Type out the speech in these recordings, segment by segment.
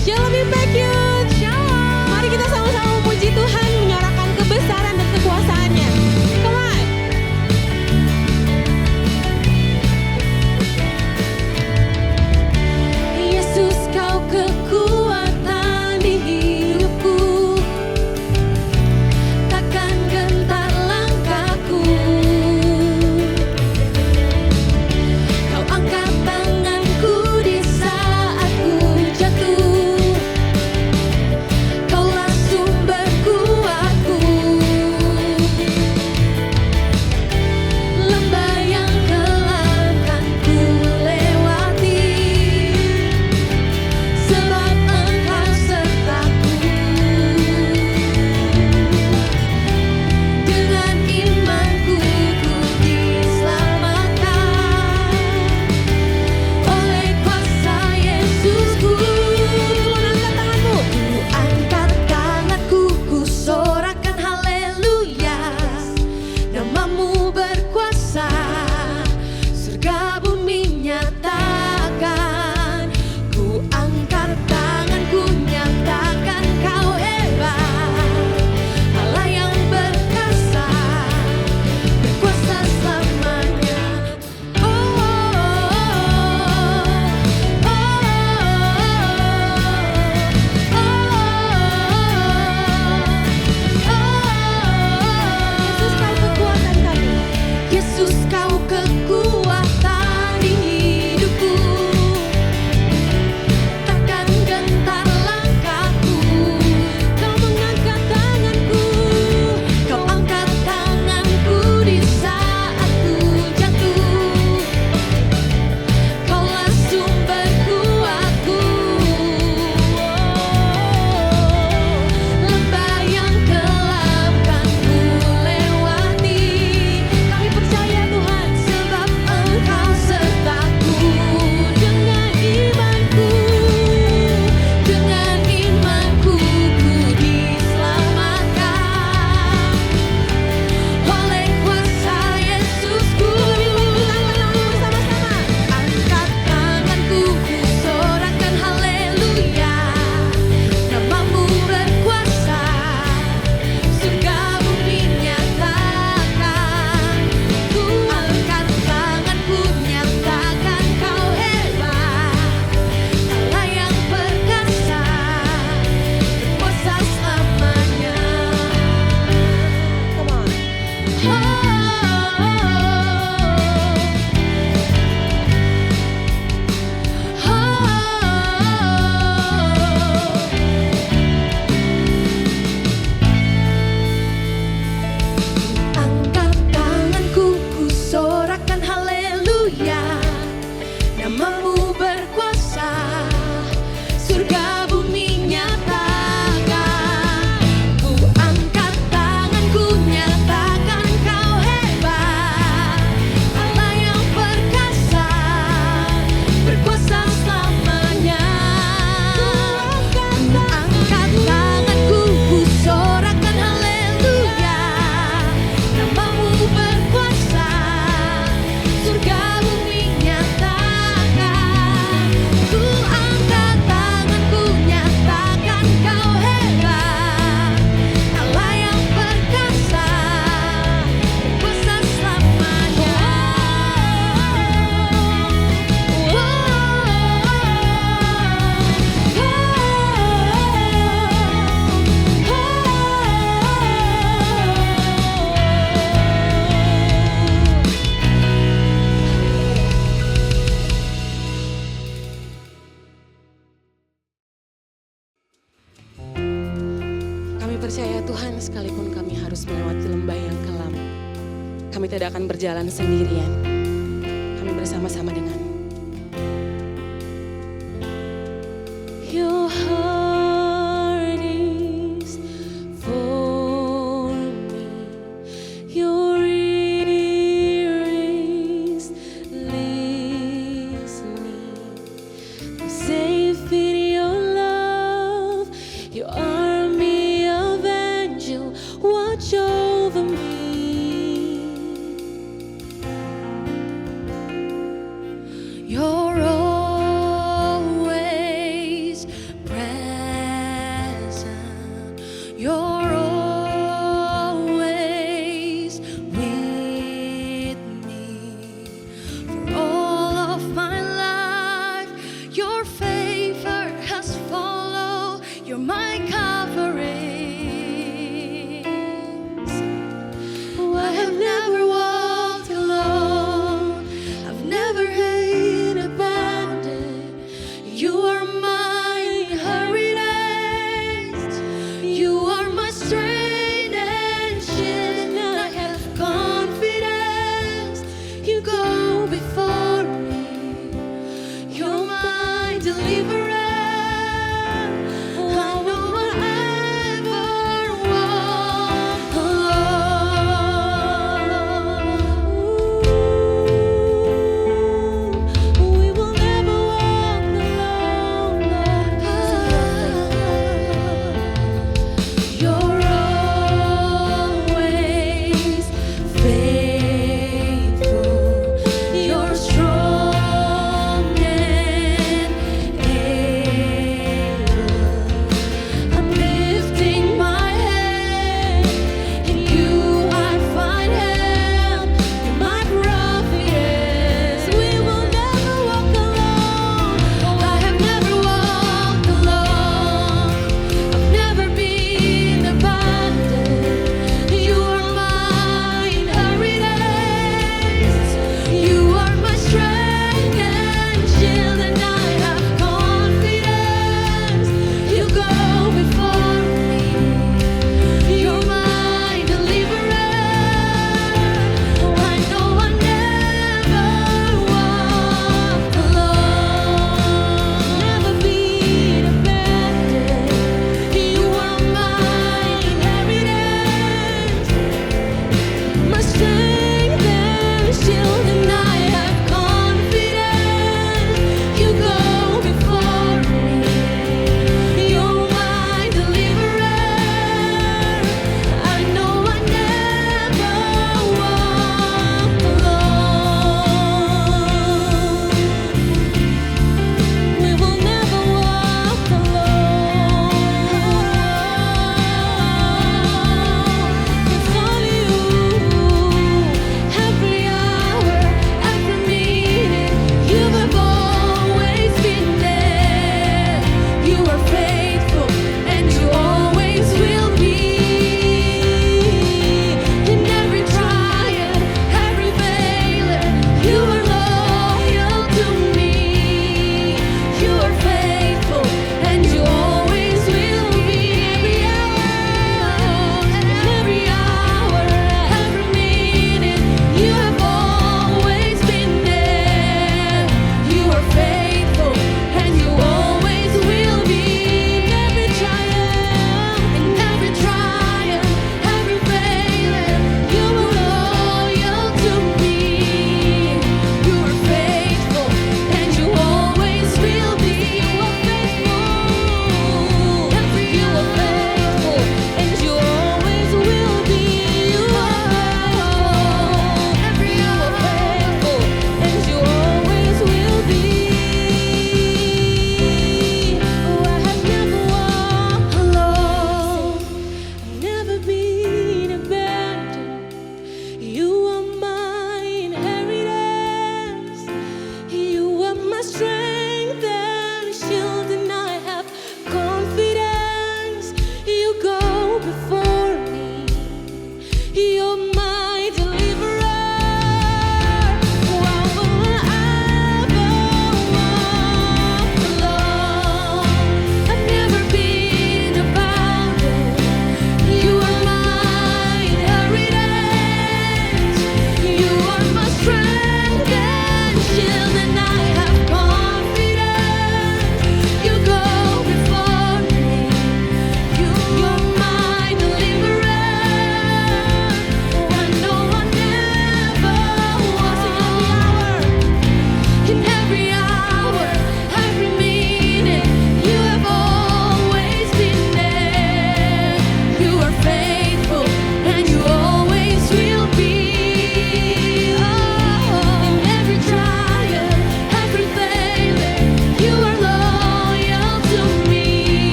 Shalom Impact Youth. Shalom. Mari kita sama-sama memuji Tuhan, menyatakan kebesaran dan kekuasaannya. Come on. Yesus, kau kekuatan di hidupku, takkan gentar langkahku. Kau angkat tanganku di saat ku jatuh, Kaulah sumber kuatku. Lembah yang gelap kan ku lewati, sebab Engkau sertaku. Dengan imanku ku diselamatkan oleh kuasa Yesusku. Angkat tanganmu, ku sorakan haleluya. Namamu berkuasa, surga bumi nyatakan. Ku angkat tanganku, nyatakan kau hebat, Allah yang berkuasa, berkuasa selamanya. Oh, oh, oh, Yesus, kau kekuatan di hidupku, takkan gentar langkahku. Kau mengangkat tanganku, kau angkat tanganku di saat ku jatuh. Kaulah sumber kuatku. Lembah yang gelap kan ku lewati. Kami percaya Tuhan, sebab Engkau sertaku. Dengan imanku ku diselamatkan oleh kuasa Yesusku. Bersama-sama. Angkat tanganku, ku sorakan haleluya. Namamu berkuasa, surga bumi nyatakan. Ku angkat tanganku, nyatakan kau hebat, Allah yang perkasa, berkuasa selamanya. Come on. Angkat tanganku, ku sorakan haleluya. Namamu berkuasa, surga bumi nyatakan. Ku angkat tanganku, nyatakan kau hebat, Allah yang perkasa, berkuasa selamanya. Ku angkat tanganku, ku sorakan haleluya. Namamu berkuasa, surga bumi nyatakan. Ku angkat tanganku, nyatakan kau hebat, Allah yang perkasa, berkuasa selamanya. Kami percaya Tuhan, sekalipun kami harus melewati lembah yang kelam, kami tidak akan berjalan sendirian. Kami bersama-sama dengan Your heart is for me, your ear is listening. I'm safe in your love, your army of angels watch over me.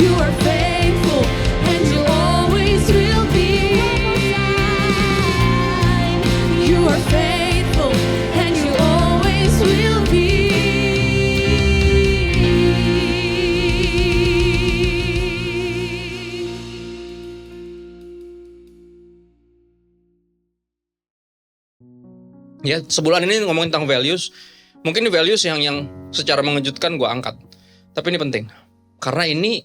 You are faithful and you always will be. You are faithful and you always will be. Ya, sebulan ini ngomongin tentang values. Mungkin ini values yang secara mengejutkan gue angkat. Tapi ini penting. Karena ini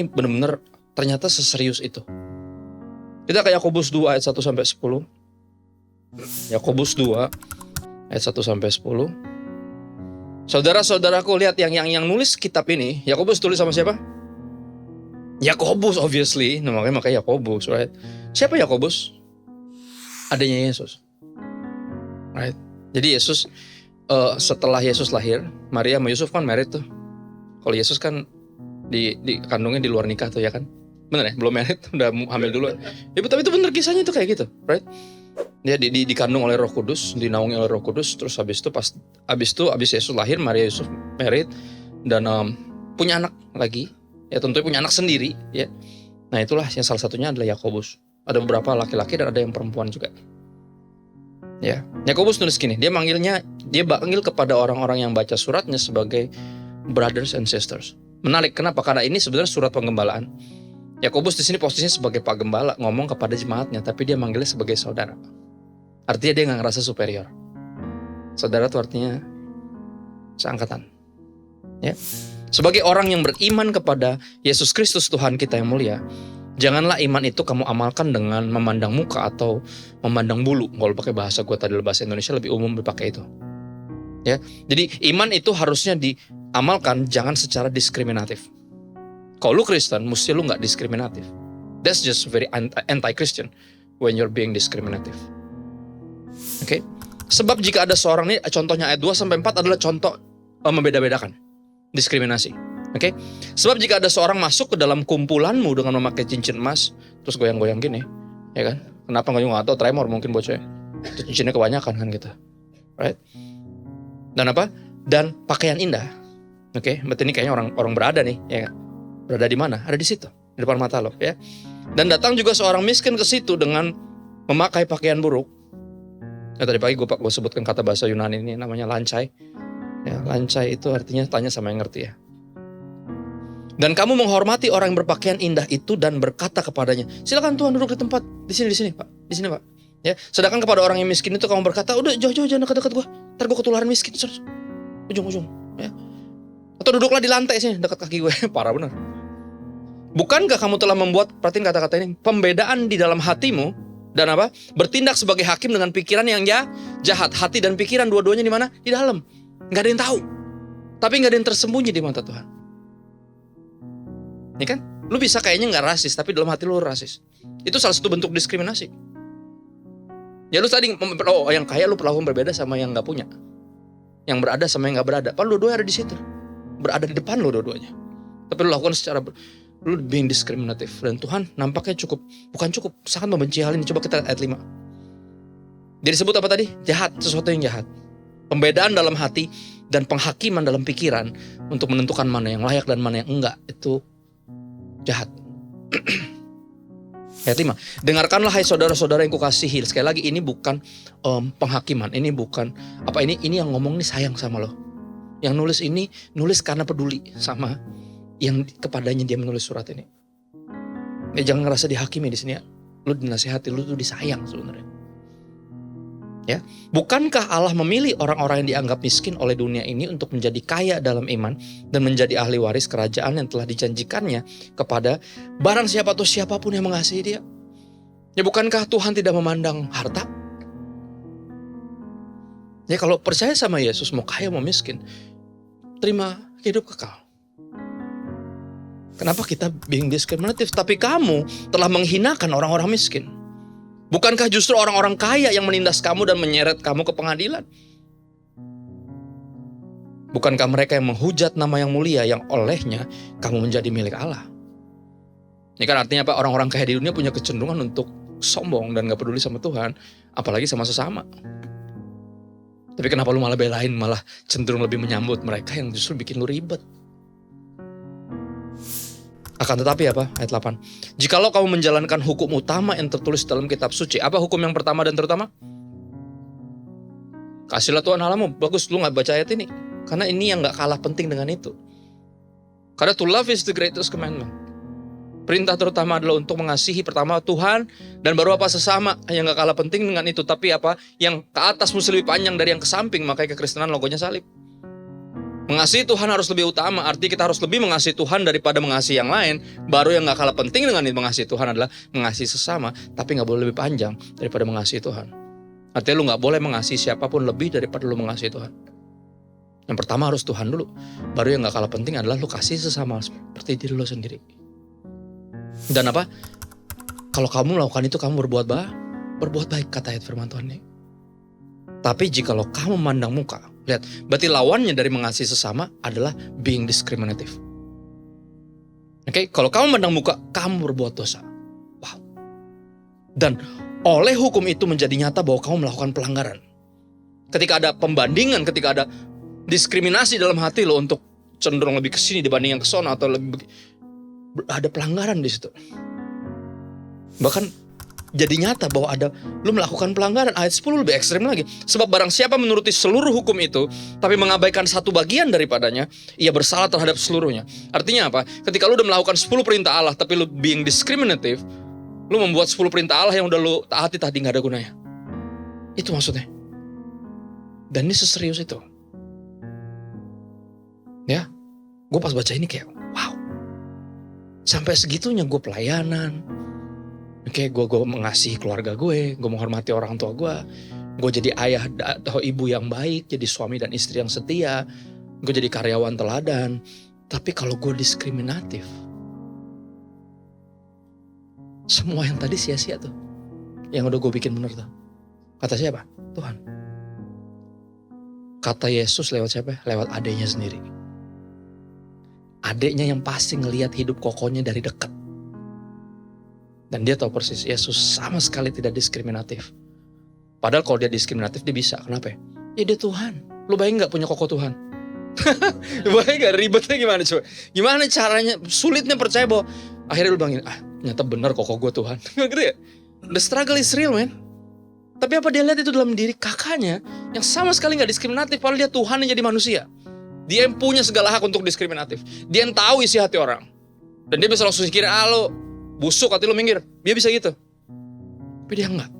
benar-benar ternyata seserius itu. Kita ke Yakobus 2 ayat 1 sampai 10. Yakobus 2 ayat 1 sampai 10. Saudara-saudaraku, lihat yang nulis kitab ini, Yakobus tulis sama siapa? Yakobus, obviously. Makanya Yakobus, right? Siapa Yakobus? Adanya Yesus. Right. Jadi Yesus setelah Yesus lahir, Maria sama Yusuf kan married tuh. Kalau Yesus kan kandungnya di luar nikah tuh ya kan. Bener ya? Belum married, udah hamil dulu. Ya, tapi itu bener kisahnya tuh kayak gitu, right? Dia dikandung oleh Roh Kudus, dinaungi oleh Roh Kudus, terus habis Yesus lahir, Maria Yusuf married dan punya anak lagi. Ya tentunya punya anak sendiri, ya. Nah, itulah yang salah satunya adalah Yakobus. Ada beberapa laki-laki dan ada yang perempuan juga. Ya, Yakobus nulis gini, dia panggil kepada orang-orang yang baca suratnya sebagai brothers and sisters. Menarik, kenapa? Karena ini sebenarnya surat penggembalaan. Yakobus di sini posisinya sebagai Pak Gembala ngomong kepada jemaatnya, tapi dia manggilnya sebagai saudara. Artinya dia nggak ngerasa superior. Saudara itu artinya seangkatan. Ya, sebagai orang yang beriman kepada Yesus Kristus Tuhan kita yang mulia, janganlah iman itu kamu amalkan dengan memandang muka atau memandang bulu. Kalau pakai bahasa gue tadi, bahasa Indonesia lebih umum dipakai itu. Ya, jadi iman itu harusnya diamalkan jangan secara diskriminatif. Kalau lu Kristen, mesti lu nggak diskriminatif. That's just very anti-Christian when you're being discriminative. Oke? Sebab jika ada seorang, ini contohnya ayat 2-4 adalah contoh membeda-bedakan diskriminasi. Oke? Sebab jika ada seorang masuk ke dalam kumpulanmu dengan memakai cincin emas, terus goyang-goyang gini, ya kan? Kenapa nggak tahu, tremor mungkin bocahnya. Itu cincinnya kebanyakan kan gitu. Right? Dan apa? Dan pakaian indah. Oke, berarti ini kayaknya orang berada nih, ya kan? Berada di mana? Ada di situ, di depan mata lo, ya. Dan datang juga seorang miskin ke situ dengan memakai pakaian buruk. Ya, tadi pagi gue sebutkan kata bahasa Yunani ini namanya lancai. Ya, lancai itu artinya tanya sama yang ngerti ya. Dan kamu menghormati orang yang berpakaian indah itu dan berkata kepadanya, silakan Tuhan duduk di tempat di sini Pak, di sini Pak. Ya, sedangkan kepada orang yang miskin itu kamu berkata, udah jauh-jauh jangan dekat-dekat gue, ntar gue ketularan miskin, ujung-ujung. Ya. Atau duduklah di lantai sini dekat kaki gue, parah benar. Bukankah kamu telah membuat, perhatiin kata-kata ini, pembedaan di dalam hatimu dan apa? Bertindak sebagai hakim dengan pikiran yang jahat. Hati dan pikiran dua-duanya di mana? Di dalam. Gak ada yang tahu. Tapi gak ada yang tersembunyi di mata Tuhan. Ini kan? Lu bisa kayaknya gak rasis, tapi dalam hati lu rasis. Itu salah satu bentuk diskriminasi. Ya lu tadi, yang kaya lu perlakuan berbeda sama yang gak punya. Yang berada sama yang gak berada. Padahal dua-duanya ada di situ. Berada di depan lu dua-duanya. Tapi lu lakukan secara lu being diskriminatif. Dan Tuhan nampaknya sangat membenci hal ini. Coba kita lihat ayat 5. Dia disebut apa tadi? Jahat, sesuatu yang jahat. Pembedaan dalam hati dan penghakiman dalam pikiran untuk menentukan mana yang layak dan mana yang enggak, itu jahat. Ayat 5. Dengarkanlah hai saudara-saudara yang kukasihi. Sekali lagi, ini bukan penghakiman. Ini bukan apa ini yang ngomong nih sayang sama lo. Yang nulis ini nulis karena peduli sama yang kepadanya dia menulis surat ini. Ya, jangan ngerasa dihakimi di sini ya. Lu dinasihati, lu tuh disayang sebenarnya. Ya, bukankah Allah memilih orang-orang yang dianggap miskin oleh dunia ini untuk menjadi kaya dalam iman dan menjadi ahli waris kerajaan yang telah dijanjikannya kepada barang siapa atau siapapun yang mengasihi dia? Ya, bukankah Tuhan tidak memandang harta? Ya, kalau percaya sama Yesus, mau kaya mau miskin, terima hidup kekal. Kenapa kita being diskriminatif? Tapi kamu telah menghinakan orang-orang miskin. Bukankah justru orang-orang kaya yang menindas kamu dan menyeret kamu ke pengadilan? Bukankah mereka yang menghujat nama yang mulia yang olehnya kamu menjadi milik Allah? Ini kan artinya apa? Orang-orang kaya di dunia punya kecenderungan untuk sombong dan gak peduli sama Tuhan. Apalagi sama sesama. Tapi kenapa lu malah belain, malah cenderung lebih menyambut mereka yang justru bikin lu ribet? Akan tetapi apa? Ayat 8. Jikalau kamu menjalankan hukum utama yang tertulis dalam kitab suci. Apa hukum yang pertama dan terutama? Kasihlah Tuhan Allahmu. Bagus, lu gak baca ayat ini. Karena ini yang gak kalah penting dengan itu. Karena to love is the greatest commandment. Perintah terutama adalah untuk mengasihi pertama Tuhan. Dan baru apa? Sesama. Yang gak kalah penting dengan itu. Tapi apa? Yang ke atas mesti lebih panjang dari yang ke samping. Makanya kekristenan logonya salib. Mengasihi Tuhan harus lebih utama. Artinya kita harus lebih mengasihi Tuhan daripada mengasihi yang lain. Baru yang gak kalah penting dengan mengasihi Tuhan adalah mengasihi sesama. Tapi gak boleh lebih panjang daripada mengasihi Tuhan. Artinya lu gak boleh mengasihi siapapun lebih daripada lu mengasihi Tuhan. Yang pertama harus Tuhan dulu. Baru yang gak kalah penting adalah lu kasih sesama seperti diri lu sendiri. Dan apa? Kalau kamu melakukan itu, kamu berbuat baik, kata ayat firman Tuhan ini. Tapi jikalau kamu memandang muka, lihat, berarti lawannya dari mengasihi sesama adalah being discriminative. Oke, kalau kamu memandang muka, kamu berbuat dosa. Wow. Dan oleh hukum itu menjadi nyata bahwa kamu melakukan pelanggaran. Ketika ada pembandingan, ketika ada diskriminasi dalam hati lo untuk cenderung lebih ke sini dibanding yang ke sana atau lebih ada pelanggaran di situ. Bahkan jadi nyata bahwa ada lu melakukan pelanggaran. Ayat 10 lebih ekstrim lagi. Sebab barang siapa menuruti seluruh hukum itu tapi mengabaikan satu bagian daripadanya, ia bersalah terhadap seluruhnya. Artinya apa? Ketika lu udah melakukan 10 perintah Allah tapi lu being discriminative, lu membuat 10 perintah Allah yang udah lu taati tadi gak ada gunanya. Itu maksudnya. Dan ini seserius itu. Ya, gue pas baca ini kayak wow. Sampai segitunya gue pelayanan. Oke, gue mengasihi keluarga gue menghormati orang tua gue jadi ayah atau ibu yang baik, jadi suami dan istri yang setia, gue jadi karyawan teladan. Tapi kalau gue diskriminatif, semua yang tadi sia-sia tuh, yang udah gue bikin bener tuh. Kata siapa? Tuhan. Kata Yesus lewat siapa? Lewat adiknya sendiri. Adiknya yang pasti ngelihat hidup kokonya dari dekat. Dan dia tahu persis Yesus sama sekali tidak diskriminatif. Padahal kalau dia diskriminatif dia bisa. Kenapa ya? Ya dia Tuhan. Lu bayangin gak punya koko Tuhan? Bayangin gak ribetnya gimana coba? Gimana caranya? Sulitnya percaya bahwa akhirnya lu bayangin, ternyata benar koko gue Tuhan. Gitu ya? The struggle is real, man. Tapi apa dia lihat itu dalam diri kakaknya yang sama sekali gak diskriminatif. Padahal dia Tuhan yang jadi manusia. Dia yang punya segala hak untuk diskriminatif. Dia yang tahu isi hati orang. Dan dia bisa langsung kira, lo busuk hati lo minggir. Dia bisa gitu. Tapi dia enggak.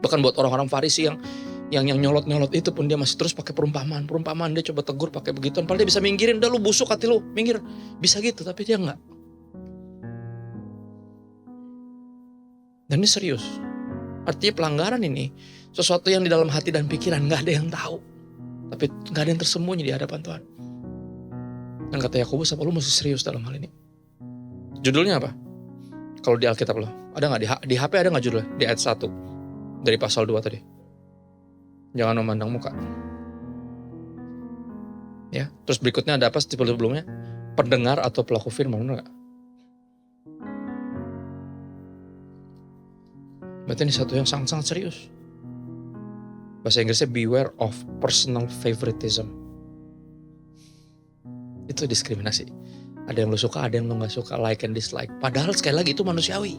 Bahkan buat orang-orang Farisi yang nyolot-nyolot itu pun dia masih terus pakai perumpamaan. Perumpamaan dia coba tegur pakai begituan. Padahal dia bisa minggirin. Udah lo busuk hati lo, minggir. Bisa gitu, tapi dia enggak. Dan ini serius. Artinya pelanggaran ini sesuatu yang di dalam hati dan pikiran gak ada yang tahu. Tapi gak ada yang tersembunyi di hadapan Tuhan. Dan kata Yakobus, apa lu mesti serius dalam hal ini? Judulnya apa? Kalau di Alkitab lo, ada gak? Di HP ada gak judulnya? Di ayat 1 dari pasal 2 tadi. Jangan memandang muka. Ya, terus berikutnya ada apa sebelumnya? Pendengar atau pelaku firman, benar gak? Berarti ini satu yang sangat-sangat serius. Bahasa Inggrisnya beware of personal favoritism. Itu diskriminasi. Ada yang lo suka, ada yang lo gak suka, like and dislike. Padahal sekali lagi itu manusiawi.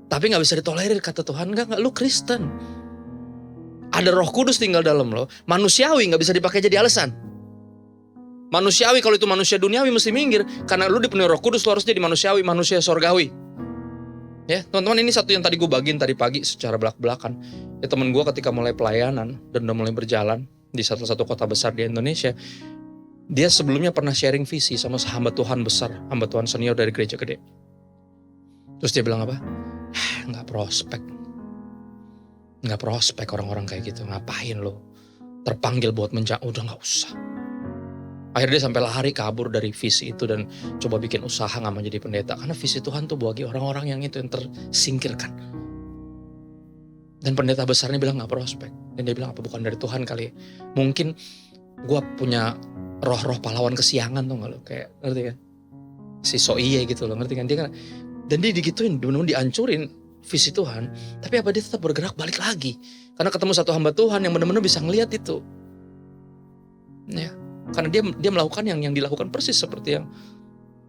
Tapi gak bisa ditolerir kata Tuhan. Enggak, lo Kristen. Ada Roh Kudus tinggal dalam lo. Manusiawi gak bisa dipakai jadi alasan. Manusiawi kalau itu manusia duniawi mesti minggir. Karena lo dipenuhi Roh Kudus, lo harus jadi manusiawi, manusia sorgawi. Ya, teman-teman, ini satu yang tadi gue bagiin tadi pagi secara belak-belakan. Ya, temen gue ketika mulai pelayanan dan udah mulai berjalan di salah satu kota besar di Indonesia, dia sebelumnya pernah sharing visi sama hamba Tuhan besar, hamba Tuhan senior dari gereja gede. Terus dia bilang apa? Nggak prospek orang-orang kayak gitu. Ngapain lo terpanggil buat udah nggak usah. Akhirnya dia sampai lari kabur dari visi itu dan coba bikin usaha gak mau jadi pendeta. Karena visi Tuhan tuh bagi orang-orang yang itu yang tersingkirkan. Dan pendeta besarnya bilang gak prospek. Dan dia bilang apa bukan dari Tuhan kali ya. Mungkin gue punya roh-roh pahlawan kesiangan tuh gak lo. Kayak ngerti kan. Si Soiye gitu lo ngerti kan. Dia kan. Dan dia digituin bener-bener dihancurin visi Tuhan. Tapi apa dia tetap bergerak balik lagi. Karena ketemu satu hamba Tuhan yang bener-bener bisa ngeliat itu. Ya. Karena dia melakukan yang dilakukan persis seperti yang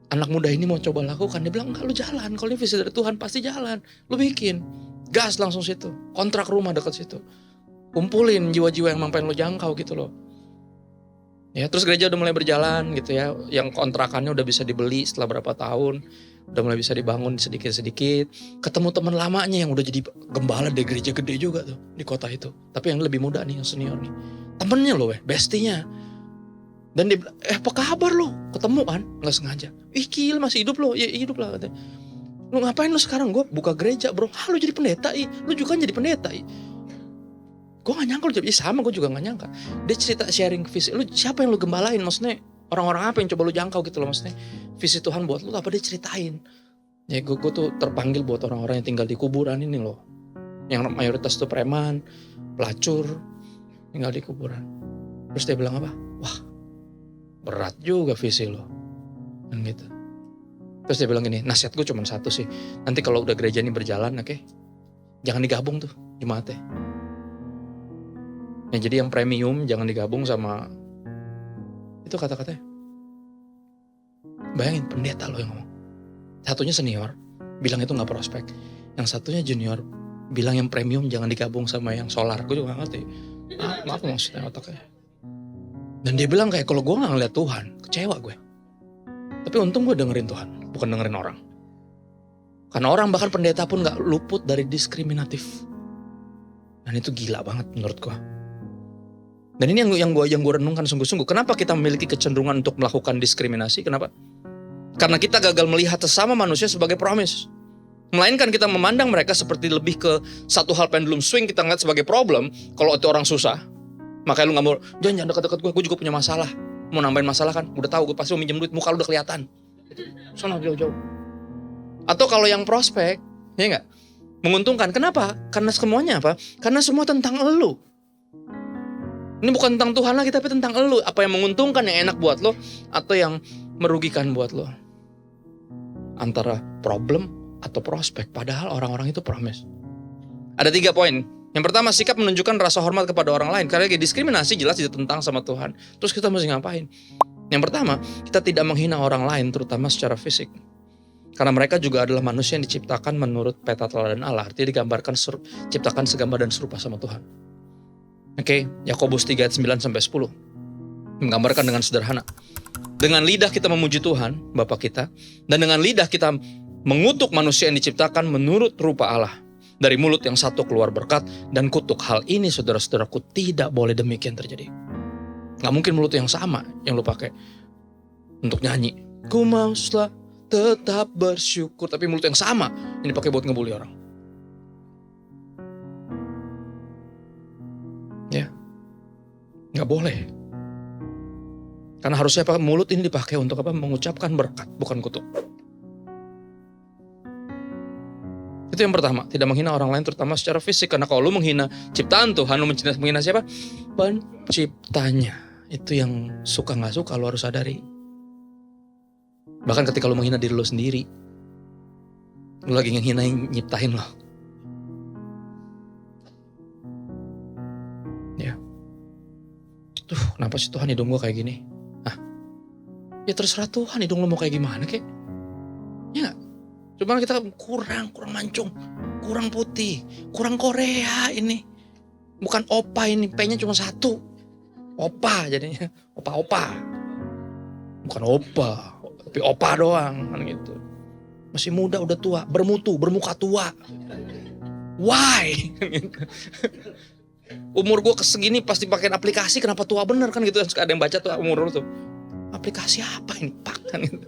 anak muda ini mau coba lakukan. Dia bilang, enggak, lu jalan. Kalau ini visi dari Tuhan pasti jalan. Lu bikin. Gas langsung situ. Kontrak rumah dekat situ. Kumpulin jiwa-jiwa yang memang pengen lu jangkau gitu loh. Ya, terus gereja udah mulai berjalan gitu ya. Yang kontrakannya udah bisa dibeli setelah berapa tahun. Udah mulai bisa dibangun sedikit-sedikit. Ketemu teman lamanya yang udah jadi gembala di gereja gede juga tuh di kota itu. Tapi yang lebih muda nih, yang senior nih. Temennya loh bestinya. Dan dia bilang, apa kabar lo? Ketemu kan? Gak sengaja. Ih gila masih hidup lo? Ya hidup lah katanya. Lu ngapain lo sekarang? Gue buka gereja bro. Ah lu jadi pendeta lu juga kan jadi pendeta Gue gak nyangka lu jadi sama, gue juga gak nyangka. Dia cerita sharing visi. Lu siapa yang lu gembalain? Maksudnya orang-orang apa yang coba lu jangkau gitu loh. Maksudnya visi Tuhan buat lu apa dia ceritain. Ya gue tuh terpanggil buat orang-orang yang tinggal di kuburan ini loh. Yang mayoritas tuh preman, pelacur, tinggal di kuburan. Terus dia bilang apa? Wah berat juga visi lo. Dan gitu. Terus dia bilang gini, nasihat gue cuma satu sih. Nanti kalau udah gereja ini berjalan, oke, jangan digabung tuh jemaatnya. Ya, jadi yang premium jangan digabung sama itu kata-katanya. Bayangin pendeta lo yang ngomong. Satunya senior, bilang itu gak prospek. Yang satunya junior, bilang yang premium jangan digabung sama yang solar. Gue juga gak ngerti. Maaf maksudnya otaknya. Dan dia bilang kayak kalau gue gak ngeliat Tuhan, kecewa gue. Tapi untung gue dengerin Tuhan, bukan dengerin orang. Karena orang bahkan pendeta pun gak luput dari diskriminatif. Dan itu gila banget menurut gue. Dan ini yang gue renungkan sungguh-sungguh. Kenapa kita memiliki kecenderungan untuk melakukan diskriminasi? Kenapa? Karena kita gagal melihat sesama manusia sebagai promise. Melainkan kita memandang mereka seperti lebih ke satu hal pendulum swing, kita ngeliat sebagai problem. Kalau itu orang susah, makanya lu gak mau, jangan dekat-dekat gue juga punya masalah. Mau nambahin masalah kan, udah tahu gue pasti mau minjem duit, muka lu udah kelihatan. Sana jauh-jauh. Atau kalau yang prospek, ya gak? Menguntungkan, kenapa? Karena semuanya apa? Karena semua tentang elu. Ini bukan tentang Tuhan lagi, tapi tentang elu. Apa yang menguntungkan, yang enak buat lo, atau yang merugikan buat lo. Antara problem atau prospek, padahal orang-orang itu promise. Ada 3 poin. Yang pertama, sikap menunjukkan rasa hormat kepada orang lain. Karena diskriminasi jelas ditentang sama Tuhan. Terus kita mesti ngapain? Yang pertama, kita tidak menghina orang lain, terutama secara fisik. Karena mereka juga adalah manusia yang diciptakan menurut peta teladan Allah. Artinya digambarkan, ciptakan segambar dan serupa sama Tuhan. Oke, Yakobus 3 ayat 9-10. Menggambarkan dengan sederhana. Dengan lidah kita memuji Tuhan, Bapa kita. Dan dengan lidah kita mengutuk manusia yang diciptakan menurut rupa Allah. Dari mulut yang satu keluar berkat dan kutuk. Hal ini saudara-saudaraku tidak boleh demikian terjadi. Gak mungkin mulut yang sama yang lu pakai untuk nyanyi. Ku mau tetap bersyukur. Tapi mulut yang sama yang dipakai buat ngebully orang. Ya, gak boleh. Karena harusnya apa? Mulut ini dipakai untuk apa? Mengucapkan berkat, bukan kutuk. Itu yang pertama, tidak menghina orang lain terutama secara fisik. Karena kalau lu menghina ciptaan Tuhan, lu menghina siapa? Penciptanya. Itu yang suka gak suka lu harus sadari. Bahkan ketika lu menghina diri lu sendiri, lu lagi ngehinain nyiptain lo. Ya. Kenapa sih Tuhan hidung gue kayak gini? Ya terserah Tuhan hidung lu mau kayak gimana kek. Ya gak? Cuma kita kurang mancung, kurang putih, kurang Korea ini. Bukan opa ini, P-nya cuma 1. Opa jadinya, opa-opa. Bukan opa, tapi opa doang kan gitu. Masih muda udah tua, bermuka tua. Why? Umur gue kesegini pasti pakai aplikasi, kenapa tua bener kan gitu. Ada yang baca tuh umur lu tuh. Aplikasi apa ini Pak? Kan gitu.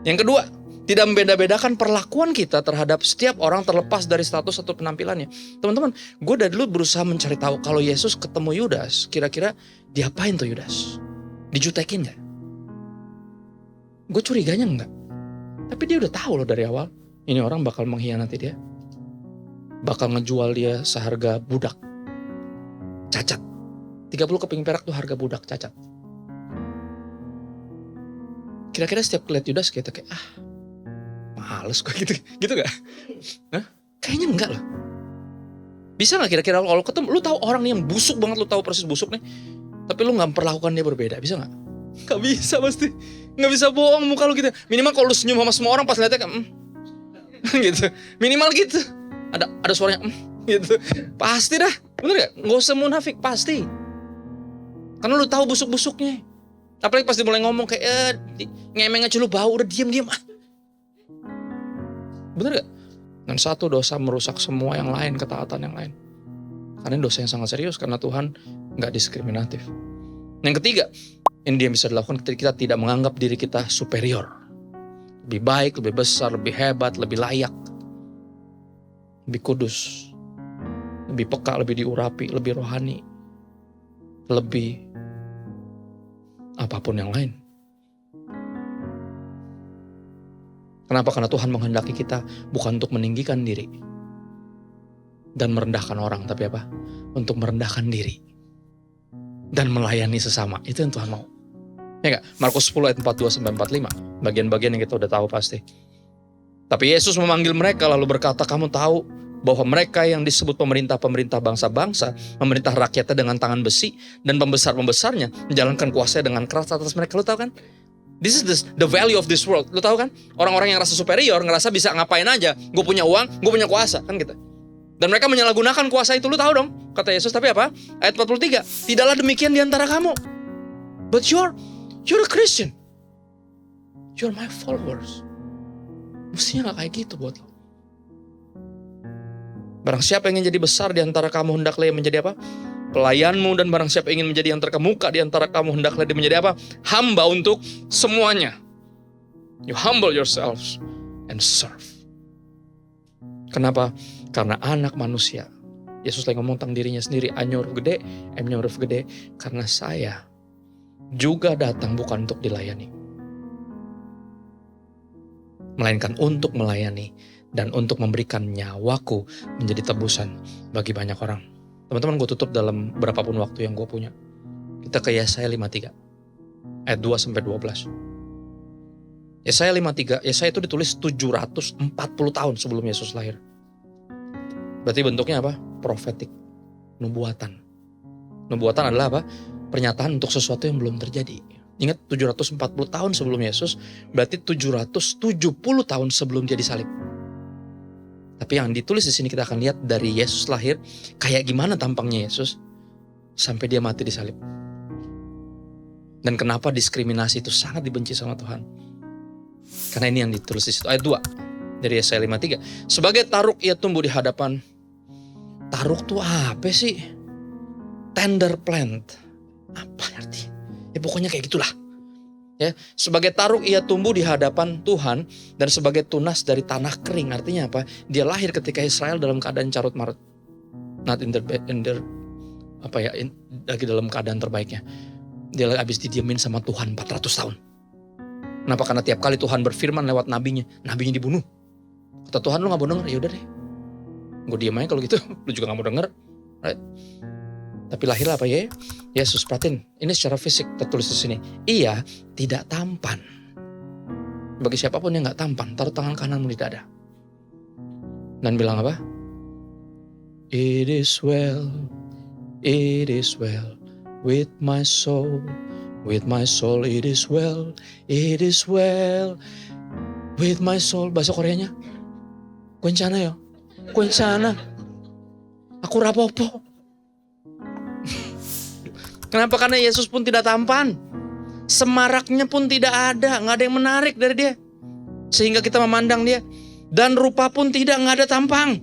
Yang kedua, tidak membeda-bedakan perlakuan kita terhadap setiap orang terlepas dari status atau penampilannya. Teman-teman, gue dari dulu berusaha mencari tahu kalau Yesus ketemu Yudas, kira-kira diapain tuh Yudas? Dijutekin gak? Gue curiganya enggak. Tapi dia udah tahu loh dari awal, ini orang bakal mengkhianati dia. Bakal ngejual dia seharga budak. Cacat. 30 keping perak tuh harga budak cacat. Kira-kira setiap lihat Yudas kita kayak males kok gitu gak? Hah? Kayaknya enggak loh. Bisa gak kira-kira kalau ketemu, lu tahu orang nih yang busuk banget, lu tahu persis busuk nih, tapi lu gak memperlakukan dia berbeda, bisa gak? Gak bisa pasti. Gak bisa bohong muka lu gitu. Minimal kalau lu senyum sama semua orang pas liatnya kayak gitu. Minimal gitu. Ada suaranya gitu. Pasti dah. Bener gak? Gak usah munafik, pasti. Karena lu tahu busuk-busuknya. Apalagi pas dimulai ngomong kayak ngemeng aja lu bau, udah diem. Bener gak? Dan satu dosa merusak semua yang lain, ketaatan yang lain. Karena ini dosa yang sangat serius karena Tuhan gak diskriminatif. Yang ketiga, ini yang bisa dilakukan ketika kita tidak menganggap diri kita superior. Lebih baik, lebih besar, lebih hebat, lebih layak. Lebih kudus. Lebih peka, lebih diurapi, lebih rohani. Lebih apapun yang lain. Kenapa? Karena Tuhan menghendaki kita bukan untuk meninggikan diri dan merendahkan orang, tapi apa? Untuk merendahkan diri dan melayani sesama. Itu yang Tuhan mau. Ya enggak? Markus 10 ayat 42-45. Bagian-bagian yang kita udah tahu pasti. Tapi Yesus memanggil mereka lalu berkata, kamu tahu bahwa mereka yang disebut pemerintah-pemerintah bangsa-bangsa memerintah rakyatnya dengan tangan besi dan pembesar-pembesarnya menjalankan kuasanya dengan keras atas mereka. Lu tahu kan? This is the value of this world. Lu tahu kan? Orang-orang yang rasa superior, ngerasa bisa ngapain aja. Gue punya uang, gue punya kuasa. Kan gitu. Dan mereka menyalahgunakan kuasa itu. Lu tahu dong? Kata Yesus, tapi apa? Ayat 43. Tidaklah demikian di antara kamu. But you're a Christian. You're my followers. Mestinya gak kayak gitu buat lo. Barang siapa yang ingin jadi besar di antara kamu, hendaklah ia menjadi apa? Pelayanmu. Dan barang siapa ingin menjadi yang terkemuka di antara kamu, hendaklah dia menjadi apa? Hamba untuk semuanya. You humble yourselves and serve. Kenapa? Karena anak manusia, Yesus lagi ngomong tentang dirinya sendiri, A-nya huruf gede, M-nya huruf gede. Karena saya juga datang bukan untuk dilayani, melainkan untuk melayani dan untuk memberikan nyawaku menjadi tebusan bagi banyak orang. Teman-teman, gue tutup dalam berapapun waktu yang gue punya. Kita ke Yesaya 53 ayat 2-12. Yesaya 53, Yesaya itu ditulis 740 tahun sebelum Yesus lahir. Berarti bentuknya apa? Profetik, nubuatan. Nubuatan adalah apa? Pernyataan untuk sesuatu yang belum terjadi. Ingat, 740 tahun sebelum Yesus, berarti 770 tahun sebelum dia disalib. Tapi yang ditulis di sini kita akan lihat dari Yesus lahir, kayak gimana tampangnya Yesus sampai dia mati disalib. Dan kenapa diskriminasi itu sangat dibenci sama Tuhan. Karena ini yang ditulis di situ. Ayat 2 dari Yesaya 53. Sebagai taruk ia tumbuh di hadapan. Taruk tuh apa sih? Tender plant. Apa artinya? Ya pokoknya kayak gitulah. Ya, sebagai taruk ia tumbuh di hadapan Tuhan dan sebagai tunas dari tanah kering. Artinya apa? Dia lahir ketika Israel dalam keadaan carut marut. Not in their lagi dalam keadaan terbaiknya. Dia habis didiemin sama Tuhan 400 tahun. Kenapa? Karena tiap kali Tuhan berfirman lewat nabinya dibunuh. Kata Tuhan, lu gak mau denger? Ya udah deh, gue diem aja kalau gitu. Lu juga gak mau denger, right? Tapi lahir apa ya? Yesus, perhatiin, ini secara fisik tertulis di sini. Ia tidak tampan. Bagi siapapun yang gak tampan, taruh tangan kananmu di dada. Dan bilang apa? It is well with my soul. With my soul it is well with my soul. Bahasa Koreanya, Kwencana ya, Kwencana. Aku rapopo. Kenapa? Karena Yesus pun tidak tampan. Semaraknya pun tidak ada, gak ada yang menarik dari dia. Sehingga kita memandang dia. Dan rupa pun tidak, gak ada tampang.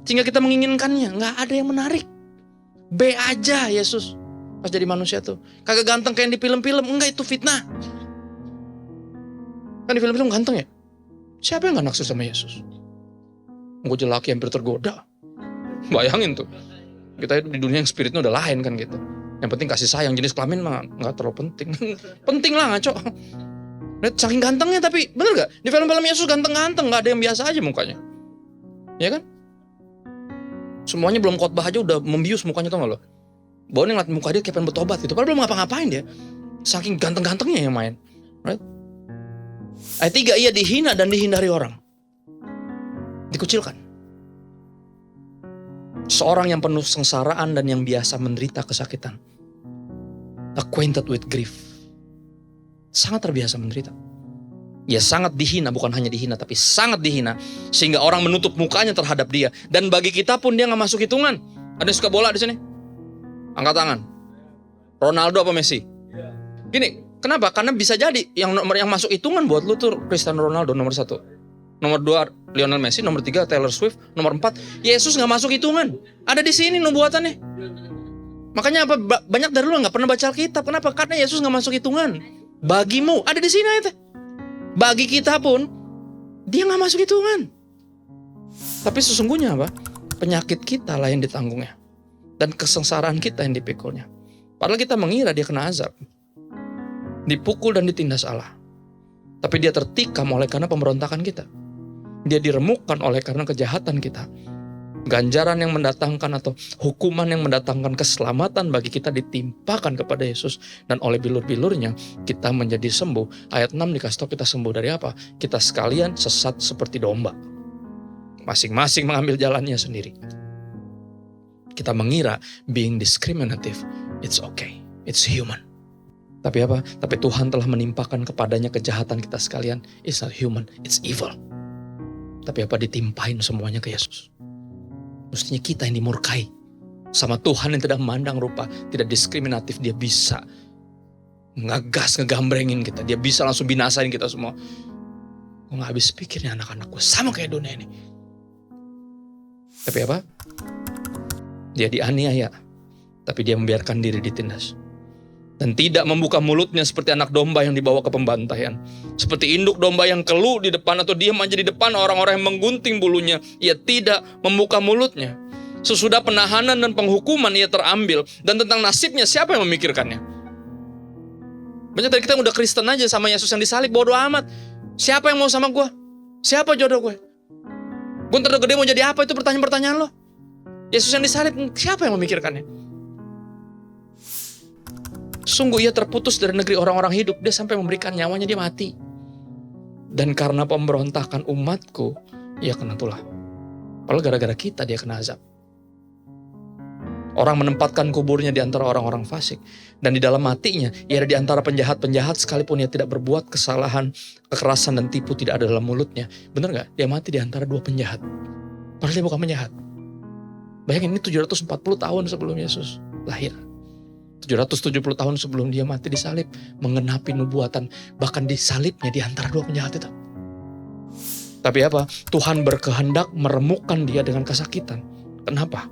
Sehingga kita menginginkannya, gak ada yang menarik. B aja Yesus. Pas jadi manusia tuh. Kagak ganteng kayak di film-film. Enggak, itu fitnah. Kan di film-film ganteng ya. Siapa yang gak naksir sama Yesus? Gue jelaki hampir tergoda. Bayangin tuh. Kita di dunia yang spiritnya udah lain kan gitu. Yang penting kasih sayang, jenis kelamin mah gak terlalu penting. Penting lah ngaco. Saking gantengnya, tapi bener gak? Di film-film Yesus ganteng-ganteng. Gak ada yang biasa aja mukanya. Ya kan? Semuanya belum khotbah aja udah membius mukanya, tau gak lo? Bahwa ngeliat muka dia kayak pengen bertobat gitu. Padahal belum ngapa-ngapain dia. Saking ganteng-gantengnya yang main. Right? Ayat 3, ia dihina dan dihindari orang. Dikucilkan. Seorang yang penuh sengsaraan dan yang biasa menderita kesakitan. Acquainted with grief. sangat terbiasa menderita. Dia sangat dihina, bukan hanya dihina, tapi sangat dihina. Sehingga orang menutup mukanya terhadap dia. Dan bagi kita pun dia gak masuk hitungan. Ada yang suka bola di sini? Angkat tangan. Ronaldo apa Messi? Gini, kenapa? Karena bisa jadi yang masuk hitungan buat lu tuh Cristiano Ronaldo nomor 1. Nomor 2 Lionel Messi, nomor 3 Taylor Swift, nomor 4 Yesus gak masuk hitungan. Ada di sini nubuatannya. Makanya apa? Banyak dari lu gak pernah baca Alkitab. Kenapa? Karena Yesus gak masuk hitungan. Bagimu, ada di sini aja. Bagi kita pun, dia gak masuk hitungan. Tapi sesungguhnya apa? Penyakit kita lah yang ditanggungnya. Dan kesengsaraan kita yang dipikulnya. Padahal kita mengira dia kena azab. Dipukul dan ditindas Allah. Tapi dia tertikam oleh karena pemberontakan kita. Dia diremukkan oleh karena kejahatan kita. Ganjaran yang mendatangkan atau hukuman yang mendatangkan keselamatan bagi kita ditimpakan kepada Yesus. Dan oleh bilur-bilurnya kita menjadi sembuh. Ayat 6 dikasih tahu kita sembuh dari apa? Kita sekalian sesat seperti domba. Masing-masing mengambil jalannya sendiri. Kita mengira being discriminative, it's okay, it's human. Tapi apa? Tapi Tuhan telah menimpakan kepadanya kejahatan kita sekalian. It's not human, it's evil. Tapi apa? Ditimpain semuanya ke Yesus. Mestinya kita yang dimurkai sama Tuhan yang tidak memandang rupa, tidak diskriminatif. Dia bisa ngegas, ngegambrengin kita. Dia bisa langsung binasain kita semua. Gue gak habis pikir nih anak-anak gue sama kayak dunia ini. Tapi apa? Dia dianiaya, tapi dia membiarkan diri ditindas. Dan tidak membuka mulutnya seperti anak domba yang dibawa ke pembantaian. Seperti induk domba yang keluh di depan atau diam aja di depan orang-orang yang menggunting bulunya. Ia tidak membuka mulutnya. Sesudah penahanan dan penghukuman ia terambil. Dan tentang nasibnya siapa yang memikirkannya? Banyak dari kita yang udah Kristen aja sama Yesus yang disalib, bodo amat. Siapa yang mau sama gue? Siapa jodoh gue? Gue ntar gede mau jadi apa? Itu pertanyaan-pertanyaan lo. Yesus yang disalib, siapa yang memikirkannya? Sungguh ia terputus dari negeri orang-orang hidup. Dia sampai memberikan nyawanya, dia mati. Dan karena pemberontakan umatku, ia kena tulah. Padahal gara-gara kita dia kena azab. Orang menempatkan kuburnya di antara orang-orang fasik. Dan di dalam matinya, ia ada di antara penjahat-penjahat sekalipun ia tidak berbuat kesalahan, kekerasan dan tipu tidak ada dalam mulutnya. Benar gak? Dia mati di antara dua penjahat. Padahal dia bukan penjahat. Bayangin ini 740 tahun sebelum Yesus lahir. 770 tahun sebelum dia mati disalib. Menggenapi nubuatan. Bahkan disalibnya di antara dua penjahat itu. Tapi apa? Tuhan berkehendak meremukkan dia dengan kesakitan. Kenapa?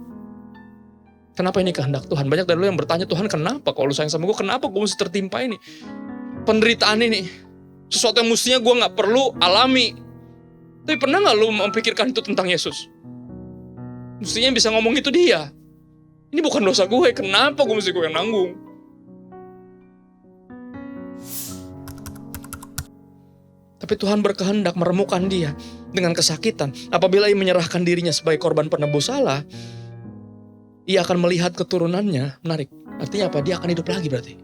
Kenapa ini kehendak Tuhan? Banyak dari lu yang bertanya, Tuhan kenapa kalau lu sayang sama gue? Kenapa gue mesti tertimpa ini? Penderitaan ini. Sesuatu yang mestinya gue gak perlu alami. Tapi pernah gak lu memikirkan itu tentang Yesus? Mestinya yang bisa ngomong itu dia. Ini bukan dosa gue, kenapa gue mesti gue yang nanggung? Tapi Tuhan berkehendak meremukkan dia dengan kesakitan. Apabila ia menyerahkan dirinya sebagai korban penebus salah, ia akan melihat keturunannya. Menarik. Artinya apa? Dia akan hidup lagi berarti.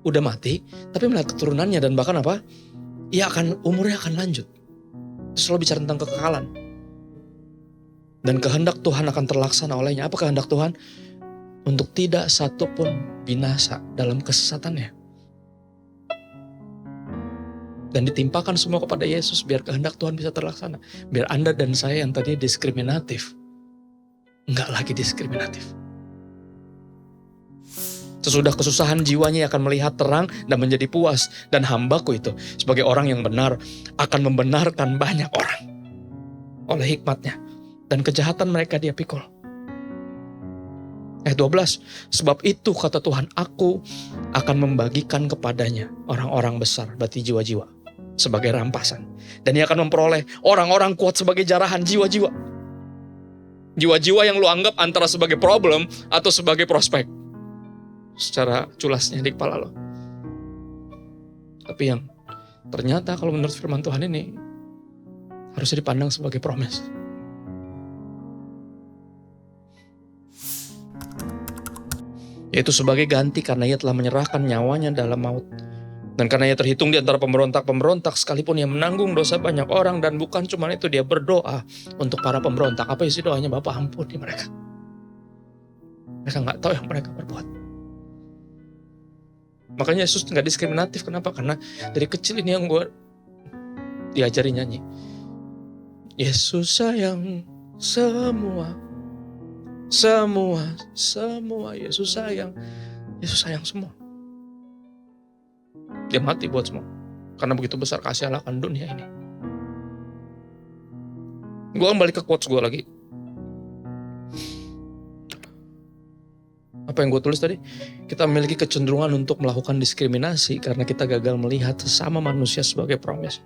Udah mati, tapi melihat keturunannya dan bahkan apa? Umurnya akan lanjut. Selalu bicara tentang kekekalan. Dan kehendak Tuhan akan terlaksana olehnya. Apa kehendak Tuhan? Untuk tidak satu pun binasa dalam kesesatannya. Dan ditimpakan semua kepada Yesus biar kehendak Tuhan bisa terlaksana. Biar Anda dan saya yang tadi diskriminatif, enggak lagi diskriminatif. Sesudah kesusahan jiwanya akan melihat terang dan menjadi puas. Dan hambaku itu sebagai orang yang benar akan membenarkan banyak orang oleh hikmatnya. Dan kejahatan mereka dia pikul. Ayat 12. Sebab itu kata Tuhan, aku akan membagikan kepadanya orang-orang besar, berarti jiwa-jiwa, sebagai rampasan. Dan ia akan memperoleh orang-orang kuat sebagai jarahan, jiwa-jiwa. Jiwa-jiwa yang lu anggap antara sebagai problem atau sebagai prospek. Secara culasnya di kepala lo. Tapi yang ternyata kalau menurut firman Tuhan ini harusnya dipandang sebagai promise. Yaitu sebagai ganti karena ia telah menyerahkan nyawanya dalam maut. Dan karena ia terhitung di antara pemberontak-pemberontak sekalipun ia menanggung dosa banyak orang. Dan bukan cuma itu, dia berdoa untuk para pemberontak. Apa isi doanya? Bapa ampuni mereka. Mereka gak tahu yang mereka berbuat. Makanya Yesus gak diskriminatif. Kenapa? Karena dari kecil ini yang gue diajari nyanyi. Yesus sayang semua. Yesus sayang semua. Dia mati buat semua. Karena begitu besar kasih Allah akan dunia ini. Gue kembali ke quotes gue lagi. Apa yang gue tulis tadi? Kita memiliki kecenderungan untuk melakukan diskriminasi karena kita gagal melihat sesama manusia sebagai promise.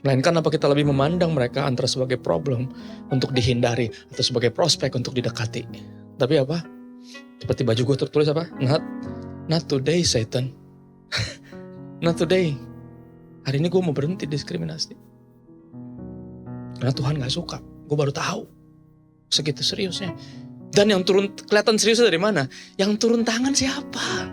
Melainkan apa kita lebih memandang mereka antara sebagai problem untuk dihindari atau sebagai prospek untuk didekati. Tapi apa? Seperti baju gue tertulis apa? Not today, Satan. Not today. Hari ini gue mau berhenti diskriminasi. Karena Tuhan gak suka. Gue baru tahu. Segitu seriusnya. Dan yang turun, kelihatan seriusnya dari mana? Yang turun tangan siapa?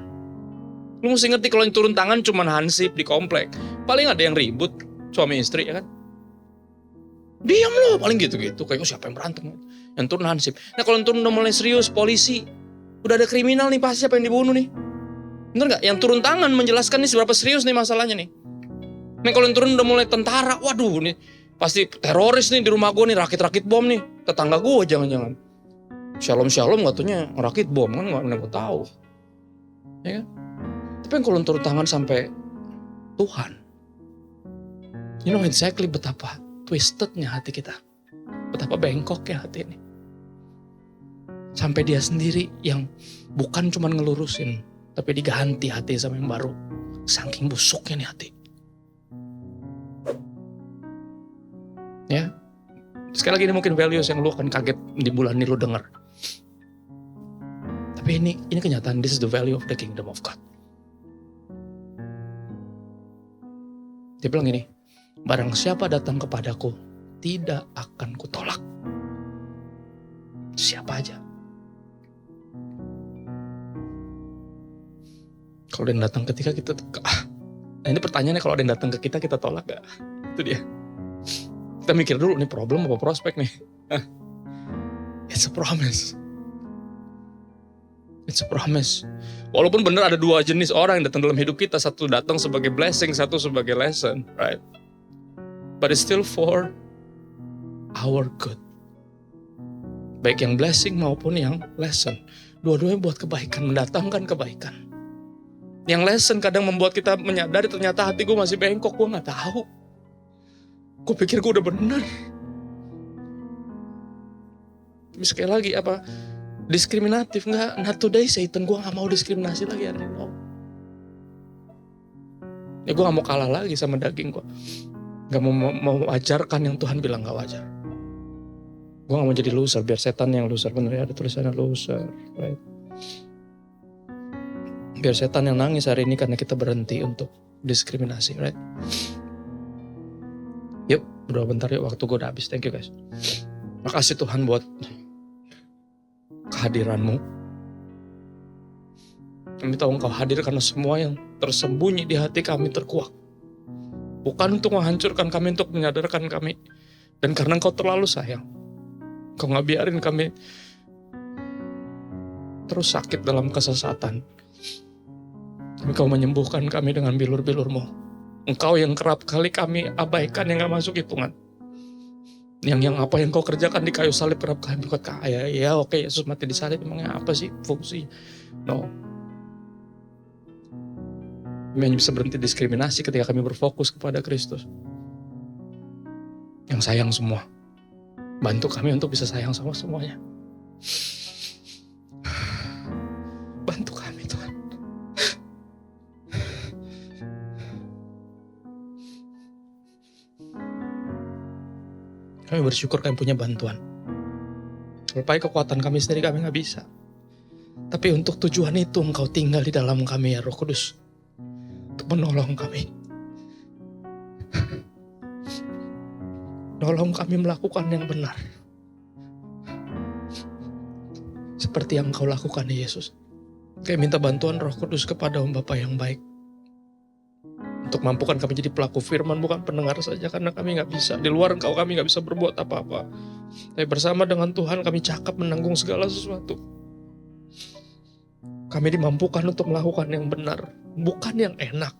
Lu mesti ngerti kalau yang turun tangan cuma hansip di komplek. Paling ada yang ribut. Suami istri ya kan. Diam loh paling gitu-gitu. Kayak siapa yang berantem. Yang turun hansip. Nah kalau yang turun udah mulai serius, polisi. Udah ada kriminal nih, pasti siapa yang dibunuh nih. Bener gak? Yang turun tangan menjelaskan nih seberapa serius nih masalahnya nih. Nah kalau yang turun udah mulai tentara. Waduh nih. Pasti teroris nih di rumah gue nih. Rakit-rakit bom nih. Tetangga gue jangan-jangan. Shalom katanya rakit bom kan. Gak pernah gue tahu. Ya kan? Tapi yang kalau yang turun tangan sampai Tuhan. You know exactly betapa twistednya hati kita. Betapa bengkoknya hati ini. Sampai dia sendiri yang bukan cuma ngelurusin. Tapi diganti hati sama yang baru. Saking busuknya nih hati. Ya. Sekali lagi ini mungkin values yang lu akan kaget di bulan ini lu denger. Tapi ini kenyataan. This is the value of the kingdom of God. Dia bilang gini. Barang siapa datang kepadaku, tidak akan kutolak. Siapa aja. Kalau ada yang datang ketika kita, nah ini pertanyaannya kalau ada yang datang ke kita tolak gak? Itu dia. Kita mikir dulu, nih problem apa prospek nih? It's a promise. It's a promise. Walaupun benar ada dua jenis orang yang datang dalam hidup kita. Satu datang sebagai blessing, satu sebagai lesson. Right? But it's still for our good. Baik yang blessing maupun yang lesson. Dua-duanya buat kebaikan, mendatangkan kebaikan. Yang lesson kadang membuat kita menyadari ternyata hati gue masih bengkok, gue gak tahu. Gue pikir gue udah benar. Tapi sekali lagi apa? Diskriminatif gak? Not today Satan, gue gak mau diskriminasi lagi hari ini. Ya gue gak mau kalah lagi sama daging gue. Gak mau wajarkan yang Tuhan bilang gak wajar. Gue gak mau jadi loser, biar setan yang loser. Bener ya, ada tulisannya loser. Right? Biar setan yang nangis hari ini karena kita berhenti untuk diskriminasi. Right? Yuk, udah bentar yuk, waktu gue udah habis. Thank you guys. Makasih Tuhan buat kehadiranmu. Kami tahu Engkau hadir karena semua yang tersembunyi di hati kami terkuak. Bukan untuk menghancurkan kami, untuk menyadarkan kami. Dan karena Engkau terlalu sayang. Engkau gak biarin kami terus sakit dalam kesesatan. Engkau menyembuhkan kami dengan bilur-bilur-Mu. Engkau yang kerap kali kami abaikan, yang gak masuk hitungan. Yang apa yang Kau kerjakan di kayu salib kerap kali buat kaya. Ya oke, Yesus mati di salib, emangnya apa sih fungsi? No. Kami hanya bisa berhenti diskriminasi ketika kami berfokus kepada Kristus. Yang sayang semua. Bantu kami untuk bisa sayang sama semuanya. Bantu kami Tuhan. Kami bersyukur kami punya bantuan. Lepai kekuatan kami sendiri kami gak bisa. Tapi untuk tujuan itu Engkau tinggal di dalam kami ya Roh Kudus. Untuk menolong kami. Nolong kami melakukan yang benar. Seperti yang Engkau lakukan Yesus. Kami minta bantuan Roh Kudus kepada Bapa yang baik. Untuk mampukan kami jadi pelaku firman, bukan pendengar saja. Karena kami gak bisa, di luar Engkau kami gak bisa berbuat apa-apa. Tapi bersama dengan Tuhan kami cakap menanggung segala sesuatu. Kami dimampukan untuk melakukan yang benar, bukan yang enak,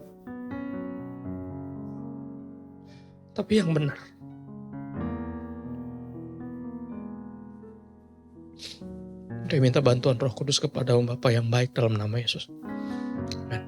tapi yang benar. Kami minta bantuan Roh Kudus kepada Bapa yang baik dalam nama Yesus. Amin.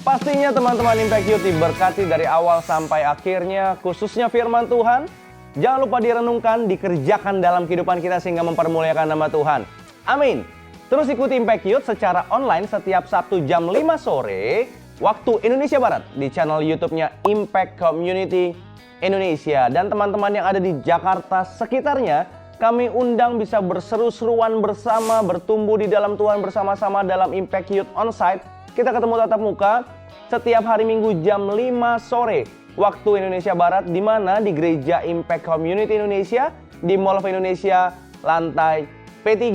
Pastinya teman-teman Impact Youth diberkati dari awal sampai akhirnya, khususnya firman Tuhan. Jangan lupa direnungkan, dikerjakan dalam kehidupan kita sehingga mempermuliakan nama Tuhan. Amin. Terus ikuti Impact Youth secara online setiap Sabtu jam 5 sore waktu Indonesia Barat di channel YouTube-nya Impact Community Indonesia. Dan teman-teman yang ada di Jakarta sekitarnya, kami undang bisa berseru-seruan bersama, bertumbuh di dalam Tuhan bersama-sama dalam Impact Youth Onsite. Kita ketemu tatap muka setiap hari Minggu jam 5 sore waktu Indonesia Barat, di mana di Gereja Impact Community Indonesia di Mall of Indonesia lantai P3.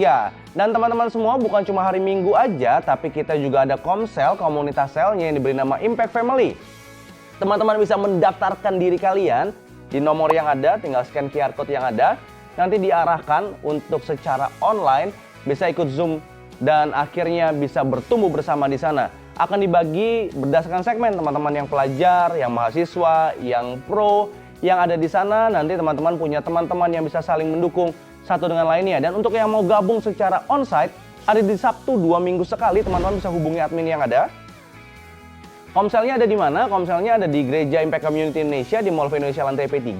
Dan teman-teman semua, bukan cuma hari Minggu aja, tapi kita juga ada komsel, komunitas selnya yang diberi nama Impact Family. Teman-teman bisa mendaftarkan diri kalian di nomor yang ada, tinggal scan QR Code yang ada, nanti diarahkan untuk secara online bisa ikut Zoom dan akhirnya bisa bertumbuh bersama di sana. Akan dibagi berdasarkan segmen, teman-teman yang pelajar, yang mahasiswa, yang pro, yang ada di sana. Nanti teman-teman punya teman-teman yang bisa saling mendukung satu dengan lainnya. Dan untuk yang mau gabung secara onsite, ada di Sabtu 2 minggu sekali, teman-teman bisa hubungi admin yang ada. Komselnya ada di mana? Komselnya ada di Gereja Impact Community Indonesia di Mall of Indonesia lantai P3.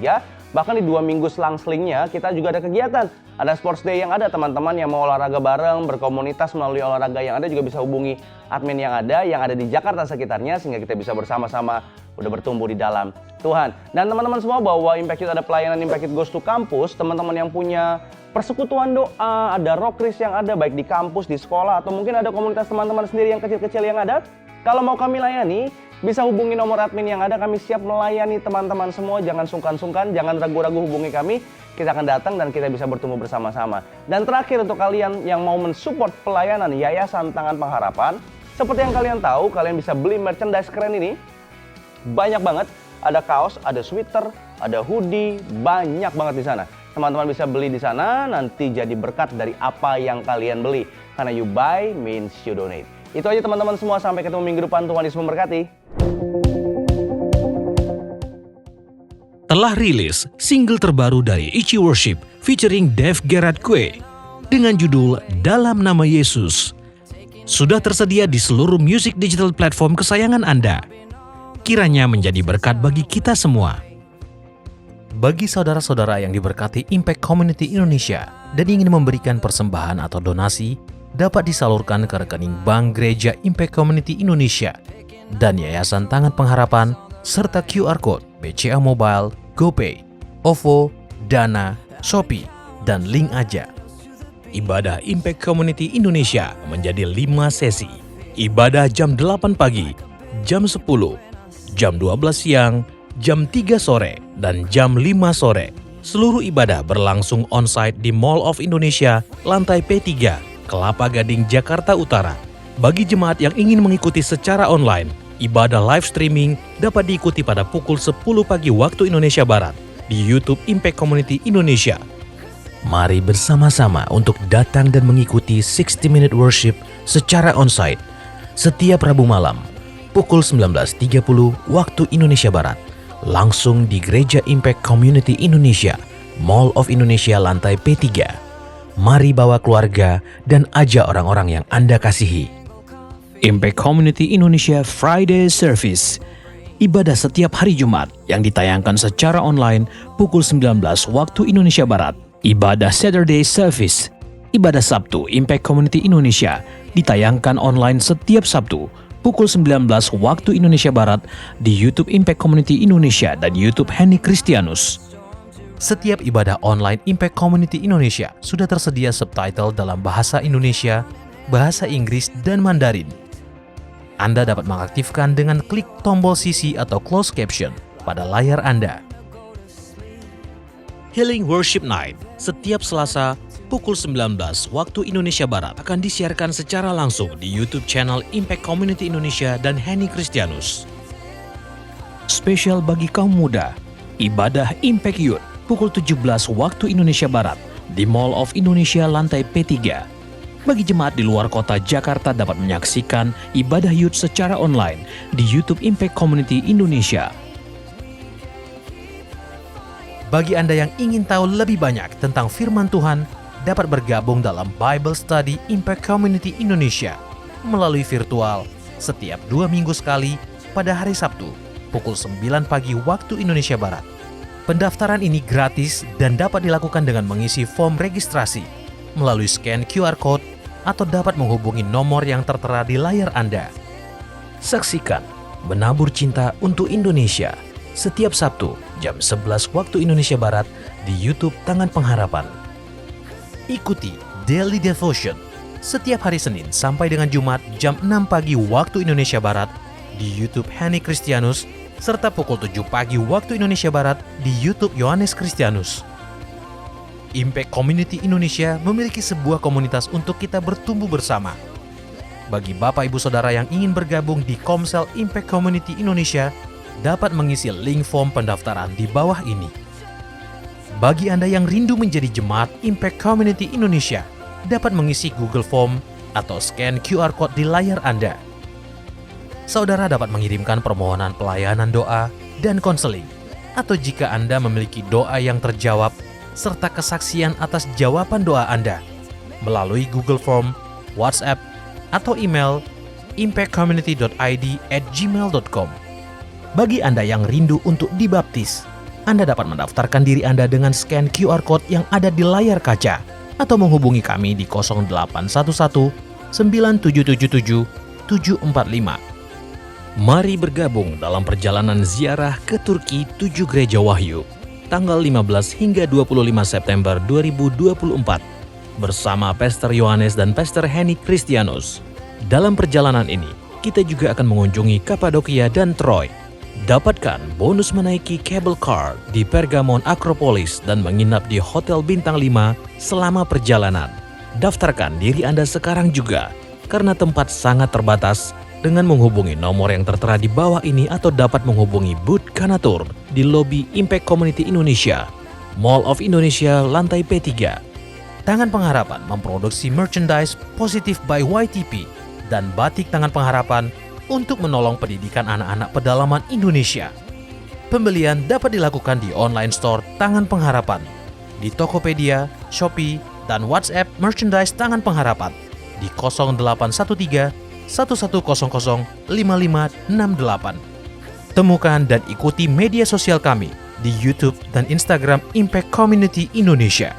Bahkan di 2 minggu selang-selingnya kita juga ada kegiatan. Ada sports day yang ada, teman-teman yang mau olahraga bareng, berkomunitas melalui olahraga yang ada juga bisa hubungi admin yang ada di Jakarta sekitarnya, sehingga kita bisa bersama-sama udah bertumbuh di dalam Tuhan. Dan teman-teman semua, bahwa Impact Youth ada pelayanan Impact Youth Goes to Campus. Teman-teman yang punya persekutuan doa, ada rockris yang ada baik di kampus, di sekolah, atau mungkin ada komunitas teman-teman sendiri yang kecil-kecil yang ada. Kalau mau kami layani, bisa hubungi nomor admin yang ada. Kami siap melayani teman-teman semua. Jangan sungkan-sungkan, jangan ragu-ragu, hubungi kami. Kita akan datang dan kita bisa bertumbuh bersama-sama. Dan terakhir, untuk kalian yang mau mensupport pelayanan Yayasan Tangan Pengharapan, seperti yang kalian tahu, kalian bisa beli merchandise keren ini. Banyak banget, ada kaos, ada sweater, ada hoodie, banyak banget di sana. Teman-teman bisa beli di sana, nanti jadi berkat dari apa yang kalian beli. Karena you buy means you donate. Itu aja teman-teman semua, sampai ketemu minggu depan. Tuhan Yesus memberkati. Telah rilis single terbaru dari Ichi Worship featuring Dave Gerard Kue dengan judul Dalam Nama Yesus. Sudah tersedia di seluruh music digital platform kesayangan Anda. Kiranya menjadi berkat bagi kita semua. Bagi saudara-saudara yang diberkati Impact Community Indonesia dan ingin memberikan persembahan atau donasi, dapat disalurkan ke rekening Bank Gereja Impact Community Indonesia dan Yayasan Tangan Pengharapan, serta QR Code BCA Mobile, GoPay, OVO, Dana, Shopee, dan link aja. Ibadah Impact Community Indonesia menjadi 5 sesi. Ibadah jam 8 pagi, jam 10, jam 12 siang, jam 3 sore, dan jam 5 sore. Seluruh ibadah berlangsung onsite di Mall of Indonesia, lantai P3, Kelapa Gading, Jakarta Utara. Bagi jemaat yang ingin mengikuti secara online, ibadah live streaming dapat diikuti pada pukul 10 pagi waktu Indonesia Barat di YouTube Impact Community Indonesia. Mari bersama-sama untuk datang dan mengikuti 60 Minute Worship secara onsite setiap Rabu malam pukul 19.30 waktu Indonesia Barat, langsung di Gereja Impact Community Indonesia, Mall of Indonesia lantai P3. Mari bawa keluarga dan ajak orang-orang yang Anda kasihi. Impact Community Indonesia Friday Service. Ibadah setiap hari Jumat yang ditayangkan secara online pukul 19 waktu Indonesia Barat. Ibadah Saturday Service. Ibadah Sabtu Impact Community Indonesia ditayangkan online setiap Sabtu pukul 19 waktu Indonesia Barat di YouTube Impact Community Indonesia dan YouTube Henny Kristianus. Setiap ibadah online Impact Community Indonesia sudah tersedia subtitle dalam bahasa Indonesia, bahasa Inggris, dan Mandarin. Anda dapat mengaktifkan dengan klik tombol CC atau closed caption pada layar Anda. Healing Worship Night setiap Selasa pukul 19 waktu Indonesia Barat akan disiarkan secara langsung di YouTube channel Impact Community Indonesia dan Henny Kristianus. spesial bagi kaum muda. Ibadah Impact Youth pukul 17 waktu Indonesia Barat di Mall of Indonesia lantai P3. Bagi jemaat di luar kota Jakarta dapat menyaksikan ibadah youth secara online di YouTube Impact Community Indonesia. Bagi Anda yang ingin tahu lebih banyak tentang firman Tuhan, dapat bergabung dalam Bible Study Impact Community Indonesia melalui virtual setiap 2 minggu sekali pada hari Sabtu, pukul 9 pagi waktu Indonesia Barat. Pendaftaran ini gratis dan dapat dilakukan dengan mengisi form registrasi melalui scan QR Code atau dapat menghubungi nomor yang tertera di layar Anda. Saksikan Menabur Cinta untuk Indonesia setiap Sabtu jam 11 waktu Indonesia Barat di YouTube Tangan Pengharapan. Ikuti Daily Devotion setiap hari Senin sampai dengan Jumat jam 6 pagi waktu Indonesia Barat di YouTube Henny Kristianus serta pukul 7 pagi waktu Indonesia Barat di YouTube Yohanes Kristianus. Impact Community Indonesia memiliki sebuah komunitas untuk kita bertumbuh bersama. Bagi Bapak Ibu Saudara yang ingin bergabung di Komsel Impact Community Indonesia, dapat mengisi link form pendaftaran di bawah ini. Bagi Anda yang rindu menjadi jemaat Impact Community Indonesia, dapat mengisi Google Form atau scan QR Code di layar Anda. Saudara dapat mengirimkan permohonan pelayanan doa dan konseling, atau jika Anda memiliki doa yang terjawab, serta kesaksian atas jawaban doa Anda, melalui Google Form, WhatsApp, atau email impactcommunity.id@gmail.com. Bagi Anda yang rindu untuk dibaptis, Anda dapat mendaftarkan diri Anda dengan scan QR Code yang ada di layar kaca, atau menghubungi kami di 0811 9777 745. Mari bergabung dalam perjalanan ziarah ke Turki 7 Gereja Wahyu, tanggal 15 hingga 25 September 2024, bersama Pastor Yohanes dan Pastor Henny Kristianus. Dalam perjalanan ini, kita juga akan mengunjungi Kapadokia dan Troy. Dapatkan bonus menaiki cable car di Pergamon Acropolis dan menginap di Hotel Bintang 5 selama perjalanan. Daftarkan diri Anda sekarang juga, karena tempat sangat terbatas, dengan menghubungi nomor yang tertera di bawah ini atau dapat menghubungi Booth Kanatur di lobi Impact Community Indonesia, Mall of Indonesia lantai P3. Tangan Pengharapan memproduksi merchandise Positive by YTP dan batik Tangan Pengharapan untuk menolong pendidikan anak-anak pedalaman Indonesia. Pembelian dapat dilakukan di online store Tangan Pengharapan, di Tokopedia, Shopee, dan WhatsApp merchandise Tangan Pengharapan di 0813 1100 5568. Temukan dan ikuti media sosial kami di YouTube dan Instagram Impact Community Indonesia.